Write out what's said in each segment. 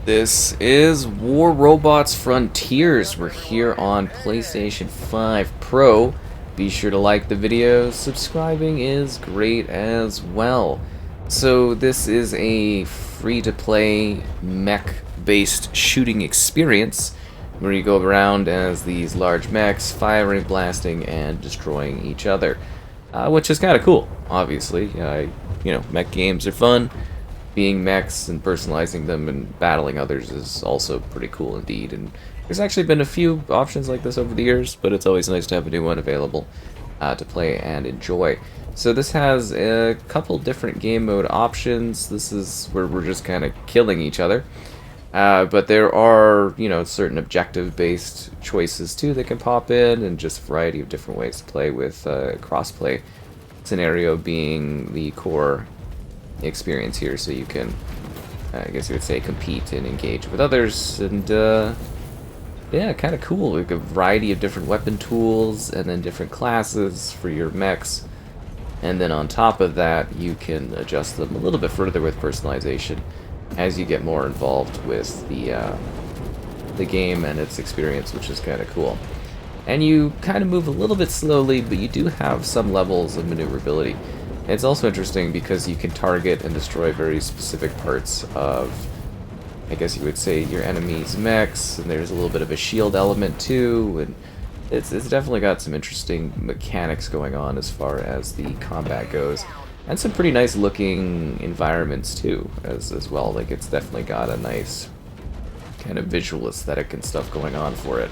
This is Robots Frontiers. We're here on PlayStation 5 Pro. Be sure to like the video. Subscribing is great as well. So this is a free-to-play mech-based shooting experience where you go around as these large mechs, firing, blasting, and destroying each other, which is kind of cool. Obviously, mech games are fun. Being mechs and personalizing them and battling others is also pretty cool indeed. And there's actually been a few options like this over the years, but it's always nice to have a new one available to play and enjoy. So this has a couple different game mode options. This is where we're just kind of killing each other. But there are, certain objective-based choices too that can pop in, and just a variety of different ways to play, with crossplay scenario being the core experience here, so you can, I guess you would say, compete and engage with others. And yeah, kind of cool. Like a variety of different weapon tools and then different classes for your mechs, and then on top of that you can adjust them a little bit further with personalization as you get more involved with the game and its experience, which is kind of cool. And you kind of move a little bit slowly, but you do have some levels of maneuverability. It's also interesting because you can target and destroy very specific parts of, I guess you would say, your enemy's mechs, and there's a little bit of a shield element too, and it's definitely got some interesting mechanics going on as far as the combat goes, and some pretty nice looking environments too, as well. Like, it's definitely got a nice kind of visual aesthetic and stuff going on for it.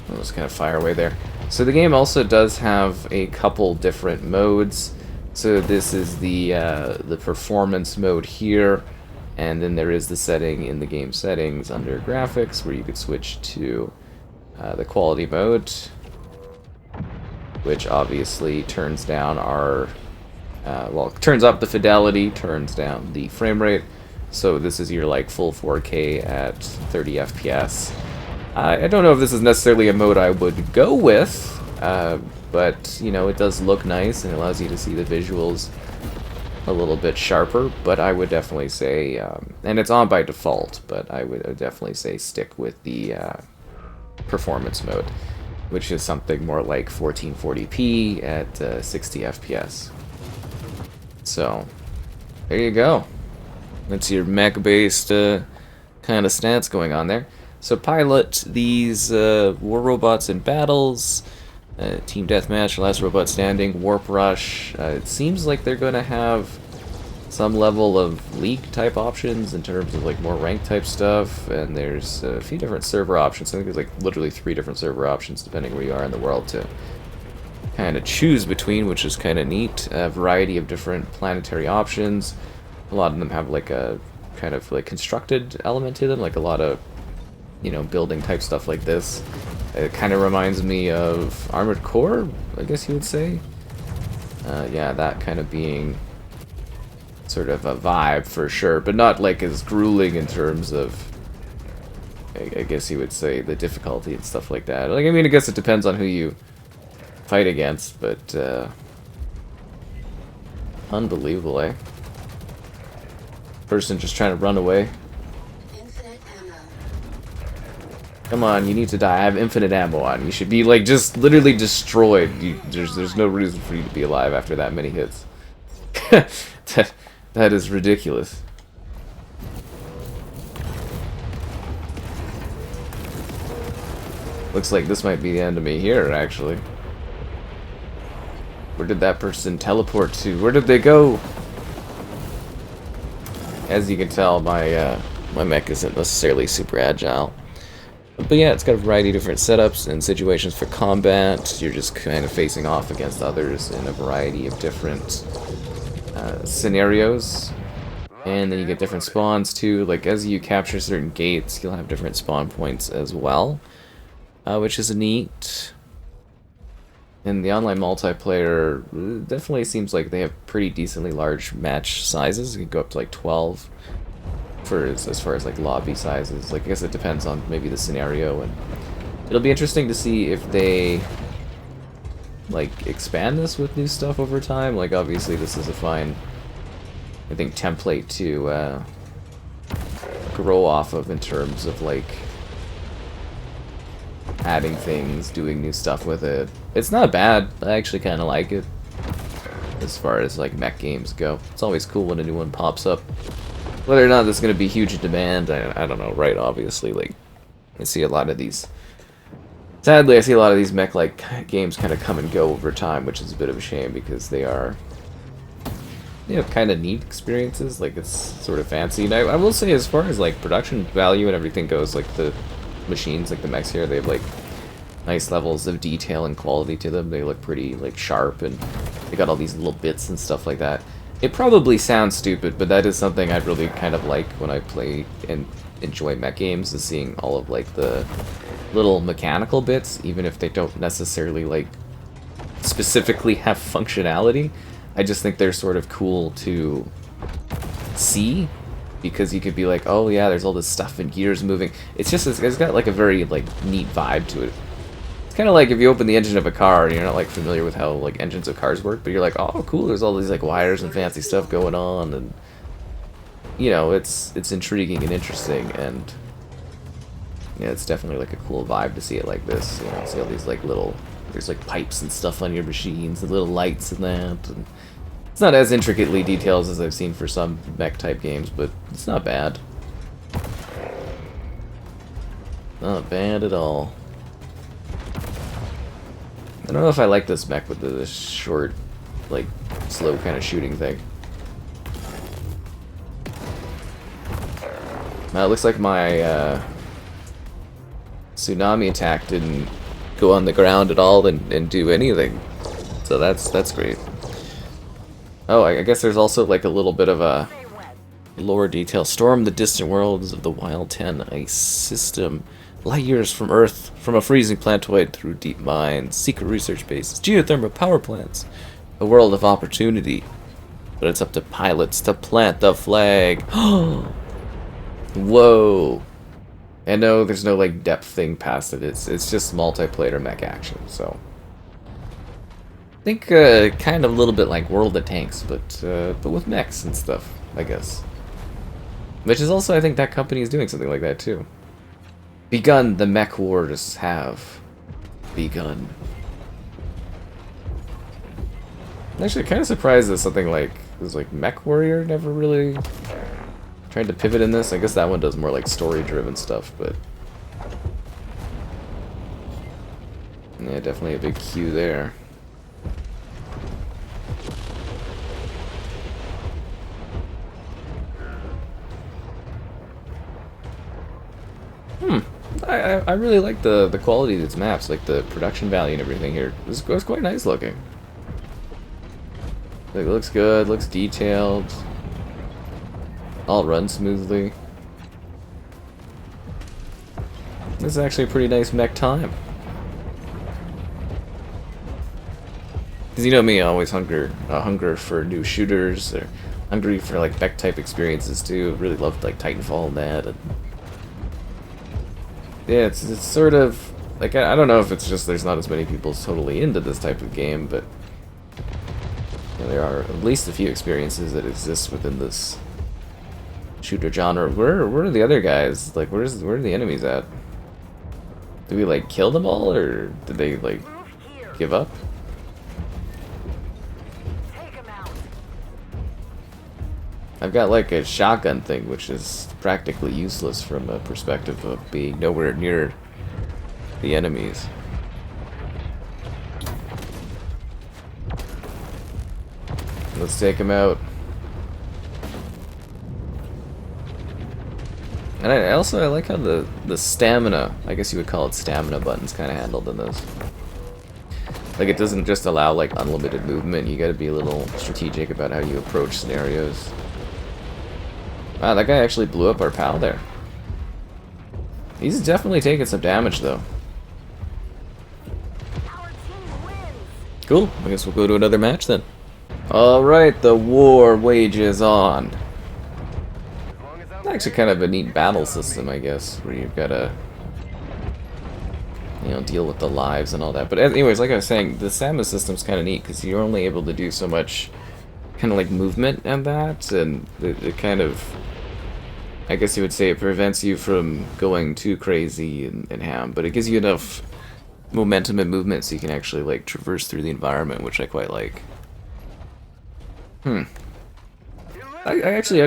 I'll just kind of fire away there. So the game also does have a couple different modes. So this is the performance mode here, and then there is the setting in the game settings under graphics where you could switch to the quality mode, which obviously turns down our turns up the fidelity, turns down the frame rate. So this is your like full 4K at 30 FPS. I don't know if this is necessarily a mode I would go with, but, it does look nice and allows you to see the visuals a little bit sharper, but I would definitely say, and it's on by default, but I would definitely say stick with the performance mode, which is something more like 1440p at 60 FPS. So, there you go. That's your mech-based kind of stats going on there. So pilot these war robots in battles, Team Deathmatch, Last Robot Standing, Warp Rush. It seems like they're going to have some level of league type options in terms of like more ranked type stuff, and there's a few different server options. I think there's like literally 3 different server options depending where you are in the world to kind of choose between, which is kind of neat. A variety of different planetary options. A lot of them have like a kind of like constructed element to them, like a lot of building type stuff like this. It kind of reminds me of Armored Core, I guess you would say. Yeah, that kind of being sort of a vibe for sure, but not like as grueling in terms of, I guess you would say, the difficulty and stuff like that. Like, I mean, I guess it depends on who you fight against, but unbelievable, eh? Person just trying to run away. Come on, you need to die. I have infinite ammo on. You should be, like, just literally destroyed. There's no reason for you to be alive after that many hits. That is ridiculous. Looks like this might be the enemy here, actually. Where did that person teleport to? Where did they go? As you can tell, my mech isn't necessarily super agile. But yeah, it's got a variety of different setups and situations for combat. You're just kind of facing off against others in a variety of different scenarios. And then you get different spawns too. Like, as you capture certain gates, you'll have different spawn points as well, which is neat. And the online multiplayer definitely seems like they have pretty decently large match sizes. You can go up to like 12 for as far as like lobby sizes. Like, I guess it depends on maybe the scenario, and it'll be interesting to see if they like expand this with new stuff over time. Like, obviously this is a fine, I think, template to grow off of in terms of like adding things, doing new stuff with it. It's not bad. I actually kind of like it as far as like mech games go. It's always cool when a new one pops up. Whether or not there's going to be huge demand, I don't know, right? Obviously, like, I see a lot of these. Sadly, I see a lot of these mech-like games kind of come and go over time, which is a bit of a shame because they are, you know, kind of neat experiences. Like, it's sort of fancy. And I will say, as far as like production value and everything goes, like the machines, like the mechs here, they have like nice levels of detail and quality to them. They look pretty like sharp, and they got all these little bits and stuff like that. It probably sounds stupid, but that is something I really kind of like when I play and enjoy mech games, is seeing all of like the little mechanical bits, even if they don't necessarily like specifically have functionality. I just think they're sort of cool to see, because you could be like, oh yeah, there's all this stuff and gears moving. It's just, it's got like a very like neat vibe to it. It's kind of like if you open the engine of a car and you're not like familiar with how like engines of cars work, but you're like, oh cool, there's all these like wires and fancy stuff going on, and you know, it's intriguing and interesting, and yeah, it's definitely like a cool vibe to see it like this. You know, see all these like little, there's like pipes and stuff on your machines, and little lights and that, and it's not as intricately detailed as I've seen for some mech type games, but it's not bad. Not bad at all. I don't know if I like this mech with the short, like, slow kind of shooting thing. Now it looks like my tsunami attack didn't go on the ground at all and do anything. So that's great. Oh, I guess there's also like a little bit of a lore detail. Storm the distant worlds of the Wild 10 ice system. Light years from Earth, from a freezing planetoid through deep mines, secret research bases, geothermal power plants. A world of opportunity. But it's up to pilots to plant the flag. Whoa. And no, there's no like depth thing past it. It's just multiplayer mech action, so. I think kind of a little bit like World of Tanks, but with mechs and stuff, I guess. Which is also, I think that company is doing something like that too. Begun, the mech wars have begun. I'm actually kind of surprised that something like this, like Mech Warrior, never really tried to pivot in this. I guess that one does more like story-driven stuff, but yeah, definitely a big queue there. I really like the quality of its maps, like the production value and everything here. It's quite nice looking. Like, it looks good, looks detailed. All runs smoothly. This is actually a pretty nice mech time. Because you know me, I always hunger for new shooters, or hungry for like mech type experiences too. Really loved like Titanfall and that. And yeah, it's sort of like, I don't know if it's just there's not as many people totally into this type of game, but you know, there are at least a few experiences that exist within this shooter genre. Where are the other guys? Like, where are the enemies at? Did we like kill them all, or did they like give up? I've got like a shotgun thing, which is practically useless from a perspective of being nowhere near the enemies. Let's take him out. And I like how the stamina, I guess you would call it stamina buttons, kind of handled in this. Like, it doesn't just allow like unlimited movement. You got to be a little strategic about how you approach scenarios. Wow, that guy actually blew up our pal there. He's definitely taking some damage, though. Cool. I guess we'll go to another match then. Alright, the war wages on. It's actually kind of a neat battle system, I guess, where you've got to, you know, deal with the lives and all that. But anyways, like I was saying, the stamina system's kind of neat, because you're only able to do so much kind of like movement and that, and it kind of I guess you would say it prevents you from going too crazy and ham, but it gives you enough momentum and movement so you can actually like traverse through the environment, which I quite like. I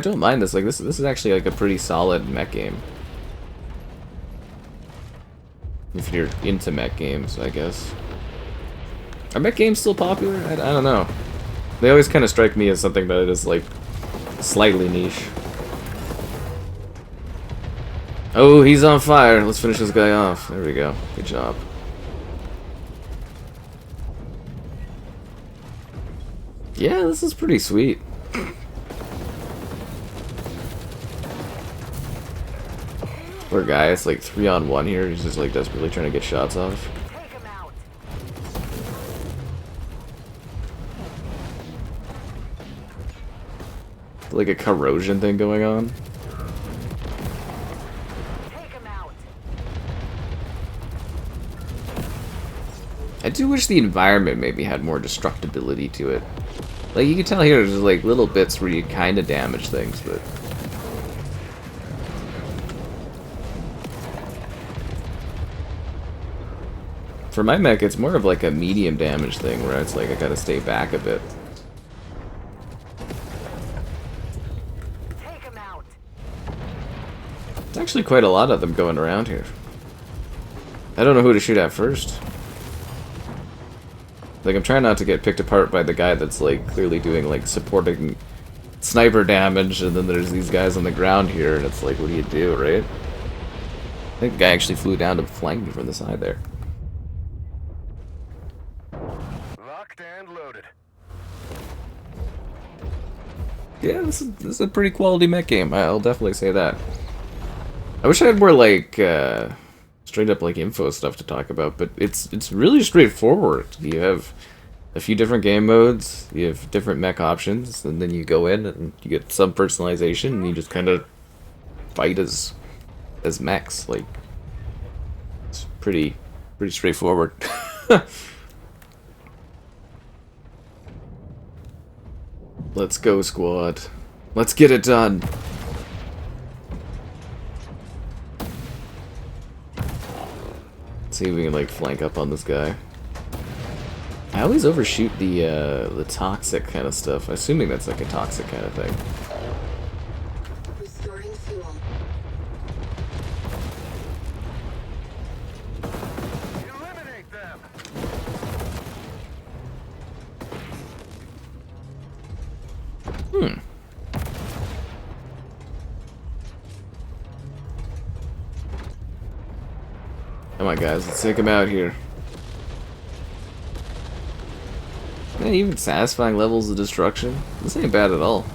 don't mind this. Like this is actually like a pretty solid mech game. If you're into mech games, I guess. Are mech games still popular? I don't know. They always kind of strike me as something that is like slightly niche. Oh, he's on fire. Let's finish this guy off. There we go. Good job. Yeah, this is pretty sweet. Poor guy, it's like 3-on-1 here. He's just like desperately trying to get shots off. Like a corrosion thing going on. I do wish the environment maybe had more destructibility to it. Like, you can tell here there's like little bits where you kind of damage things, but... For my mech, it's more of like a medium damage thing, where it's like I gotta stay back a bit. There's actually quite a lot of them going around here. I don't know who to shoot at first. Like, I'm trying not to get picked apart by the guy that's, like, clearly doing, like, supporting sniper damage, and then there's these guys on the ground here, and it's like, what do you do, right? I think the guy actually flew down to flank me from the side there. Locked and loaded. Yeah, this is a pretty quality mech game, I'll definitely say that. I wish I had more, like, straight up like info stuff to talk about, but it's really straightforward. You have a few different game modes, you have different mech options, and then you go in and you get some personalization, and you just kind of fight as mechs. Like, it's pretty straightforward. Let's go, squad. Let's get it done. See if we can like flank up on this guy. I always overshoot the toxic kind of stuff, assuming that's like a toxic kind of thing. Restoring fuel. Eliminate them. Come on, guys, let's take him out here. Yeah, even satisfying levels of destruction. This ain't bad at all.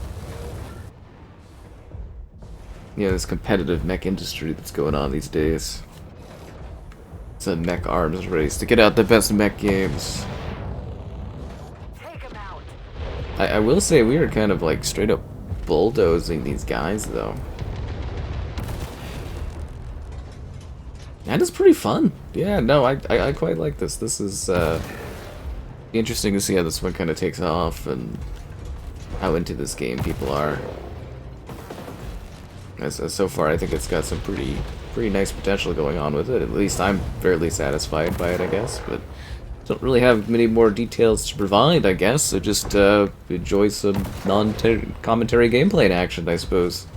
Yeah, this competitive mech industry that's going on these days. It's a mech arms race to get out the best mech games. I will say we are kind of like straight up bulldozing these guys though. And it's pretty fun. Yeah, no, I quite like this. This is interesting to see how this one kind of takes off and how into this game people are. As so far, I think it's got some pretty nice potential going on with it. At least I'm fairly satisfied by it, I guess. But don't really have many more details to provide, I guess. So just enjoy some non-commentary gameplay in action, I suppose.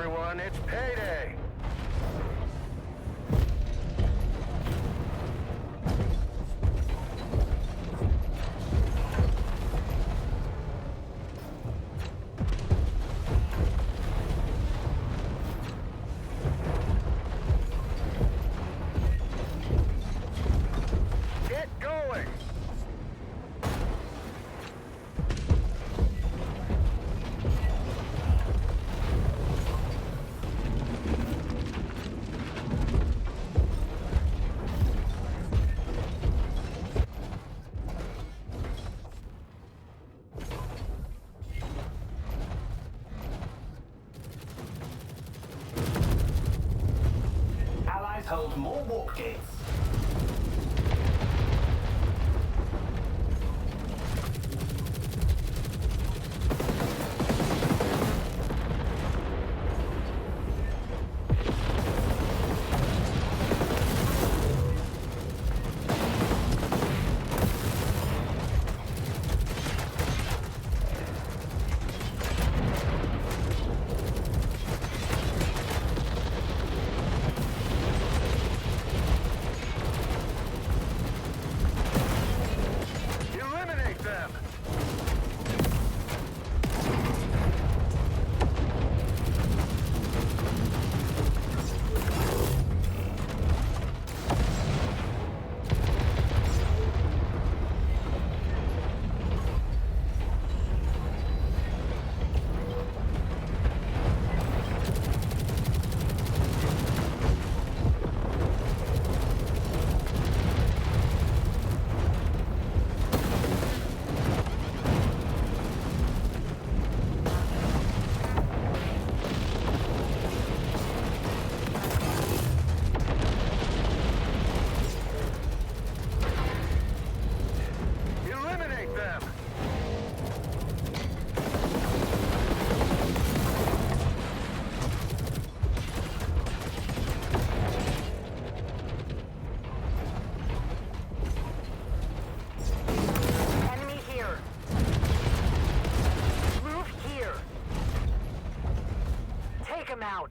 everyone, it's payday! Get going! Allies hold more warp gates. Eliminate them! Eliminate them! Enemy here. Move here. Take him out.